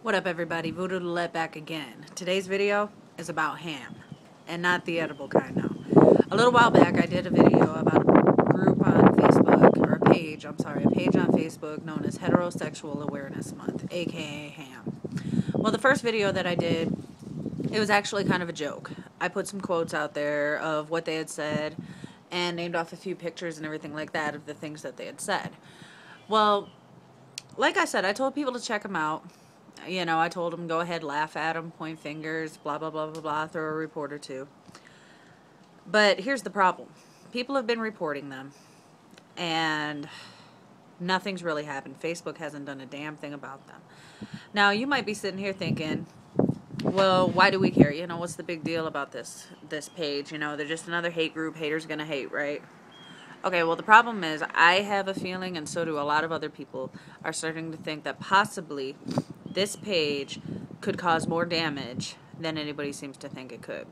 What up, everybody? Voodoo to Let back again. Today's video is about ham, and not the edible kind, no. A little while back, I did a video about a group on Facebook, or a page on Facebook known as Heterosexual Awareness Month, aka HAM. Well, the first video that I did, it was actually kind of a joke. I put some quotes out there of what they had said, and named off a few pictures and everything like that of the things that they had said. Well, like I said, I told people to check them out. You know, I told them go ahead, laugh at them, point fingers, blah, blah, blah, blah, blah, throw a report or two. But here's the problem. People have been reporting them, and nothing's really happened. Facebook hasn't done a damn thing about them. Now, you might be sitting here thinking, well, why do we care? You know, what's the big deal about this page? You know, they're just another hate group. Haters gonna hate, right? Okay, well, the problem is I have a feeling, and so do a lot of other people, are starting to think that possibly this page could cause more damage than anybody seems to think it could.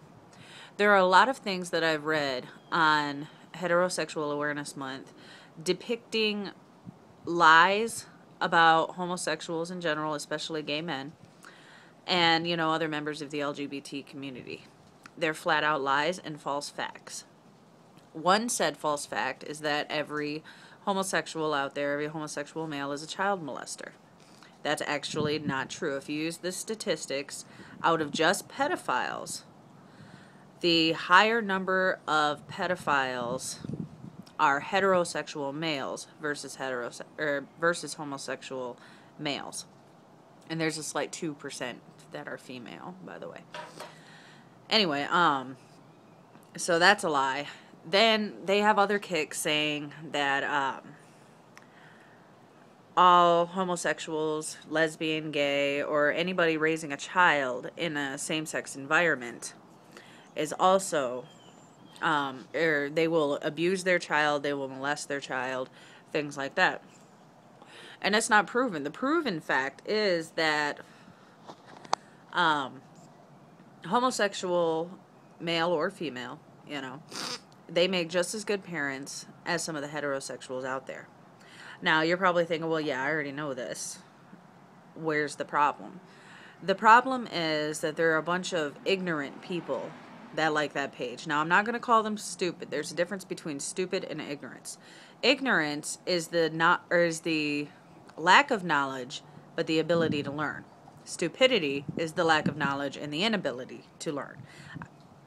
There are a lot of things that I've read on Heterosexual Awareness Month depicting lies about homosexuals in general, especially gay men, and, you know, other members of the LGBT community. They're flat out lies and false facts. One said false fact is that every homosexual out there, every homosexual male is a child molester. That's actually not true. If you use the statistics out of just pedophiles, the higher number of pedophiles are heterosexual males versus versus homosexual males. And there's a slight 2% that are female, by the way. Anyway, so that's a lie. Then they have other kicks saying that all homosexuals, lesbian, gay, or anybody raising a child in a same-sex environment is also, or they will abuse their child, they will molest their child, things like that. And it's not proven. The proven fact is that homosexual, male or female, you know, they make just as good parents as some of the heterosexuals out there. Now, you're probably thinking, well, yeah, I already know this. Where's the problem? The problem is that there are a bunch of ignorant people that like that page. Now, I'm not going to call them stupid. There's a difference between stupid and ignorance. Ignorance is the lack of knowledge, but the ability to learn. Stupidity is the lack of knowledge and the inability to learn.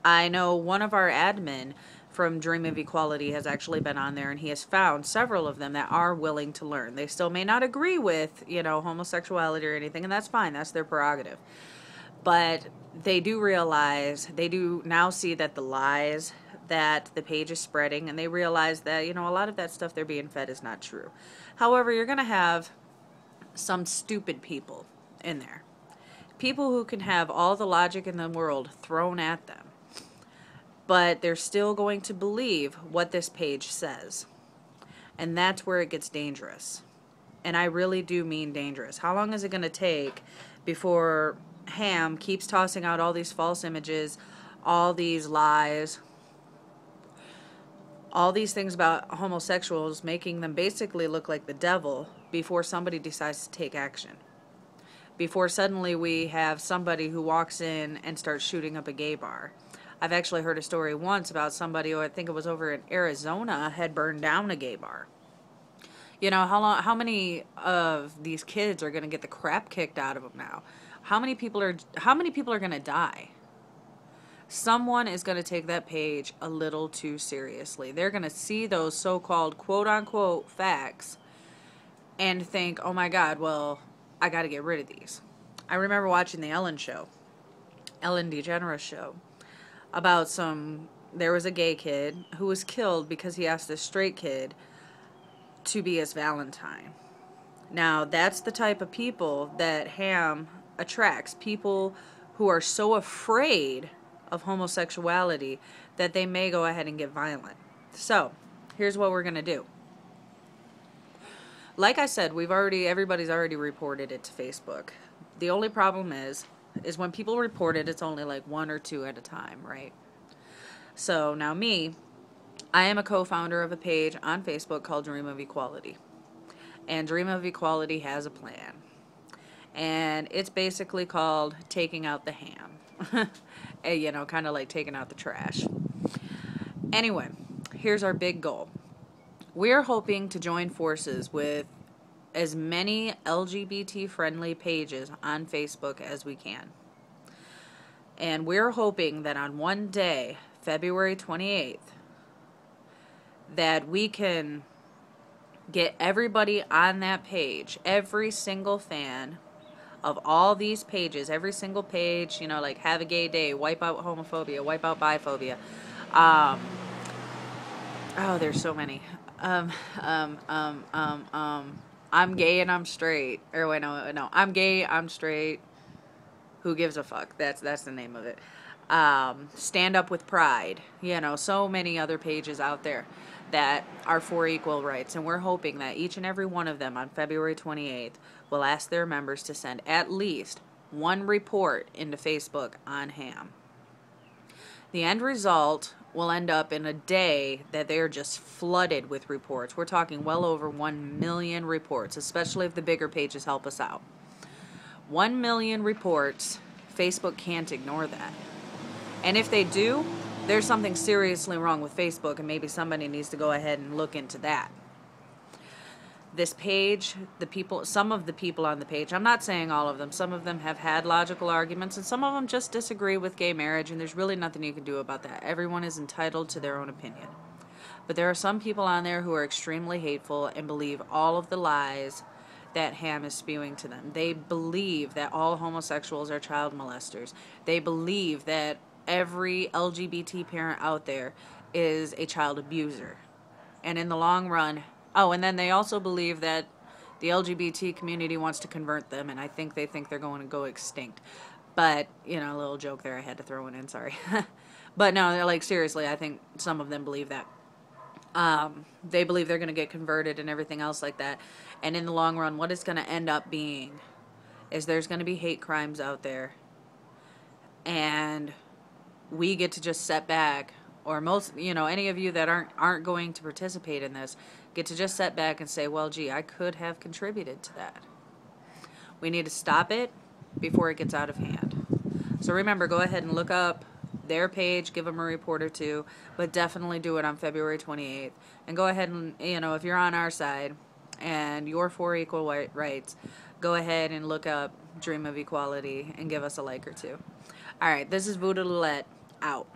I know one of our admin from Dream of Equality has actually been on there, and he has found several of them that are willing to learn. They still may not agree with, you know, homosexuality or anything, and that's fine. That's their prerogative. But they do realize, they do now see that the lies that the page is spreading, and they realize that, you know, a lot of that stuff they're being fed is not true. However, you're going to have some stupid people in there. People who can have all the logic in the world thrown at them, but they're still going to believe what this page says. And that's where it gets dangerous. And I really do mean dangerous. How long is it going to take before HAM keeps tossing out all these false images, all these lies, all these things about homosexuals, making them basically look like the devil before somebody decides to take action? Before suddenly we have somebody who walks in and starts shooting up a gay bar. I've actually heard a story once about somebody who, I think it was over in Arizona, had burned down a gay bar. You know, how many of these kids are going to get the crap kicked out of them now? How many people are going to die? Someone is going to take that page a little too seriously. They're going to see those so-called quote-unquote facts and think, oh my God, well, I got to get rid of these. I remember watching the Ellen DeGeneres show, about there was a gay kid who was killed because he asked a straight kid to be his Valentine. Now, that's the type of people that HAM attracts. People who are so afraid of homosexuality that they may go ahead and get violent. So, here's what we're going to do. Like I said, everybody's already reported it to Facebook. The only problem is when people report it, it's only like one or two at a time, right? So now I am a co-founder of a page on Facebook called Dream of Equality. And Dream of Equality has a plan. And it's basically called taking out the ham. You know, kind of like taking out the trash. Anyway, here's our big goal. We're hoping to join forces with as many LGBT friendly pages on Facebook as we can. And we're hoping that on one day, February 28th, that we can get everybody on that page, every single fan of all these pages, every single page, you know, like Have a Gay Day, Wipe Out Homophobia, Wipe Out Biphobia. Oh, there's so many. Um, I'm gay and I'm straight. Or wait, no, I'm gay, I'm straight. Who gives a fuck? That's the name of it. Stand Up with Pride. You know, so many other pages out there that are for equal rights. And we're hoping that each and every one of them on February 28th will ask their members to send at least one report into Facebook on H.A.M. The end result will end up in a day that they're just flooded with reports. We're talking well over 1 million reports, especially if the bigger pages help us out. 1 million reports, Facebook can't ignore that. And if they do, there's something seriously wrong with Facebook, and maybe somebody needs to go ahead and look into that. This page, some of the people on the page, I'm not saying all of them, some of them have had logical arguments, and some of them just disagree with gay marriage, and there's really nothing you can do about that. Everyone is entitled to their own opinion. But there are some people on there who are extremely hateful and believe all of the lies that H.A.M is spewing to them. They believe that all homosexuals are child molesters. They believe that every LGBT parent out there is a child abuser. And in the long run, and then they also believe that the LGBT community wants to convert them, and they think they're going to go extinct. But, you know, a little joke there, I had to throw it in, sorry. But no, they're like, seriously, I think some of them believe that. They believe they're going to get converted and everything else like that. And in the long run, what it's going to end up being is there's going to be hate crimes out there. And we get to just set back, or most, you know, any of you that aren't going to participate in this, get to just set back and say, well, gee, I could have contributed to that. We need to stop it before it gets out of hand. So remember, go ahead and look up their page, give them a report or two, but definitely do it on February 28th. And go ahead and, you know, if you're on our side and you're for equal rights, go ahead and look up Dream of Equality and give us a like or two. All right, this is Voodoo Lillette, out.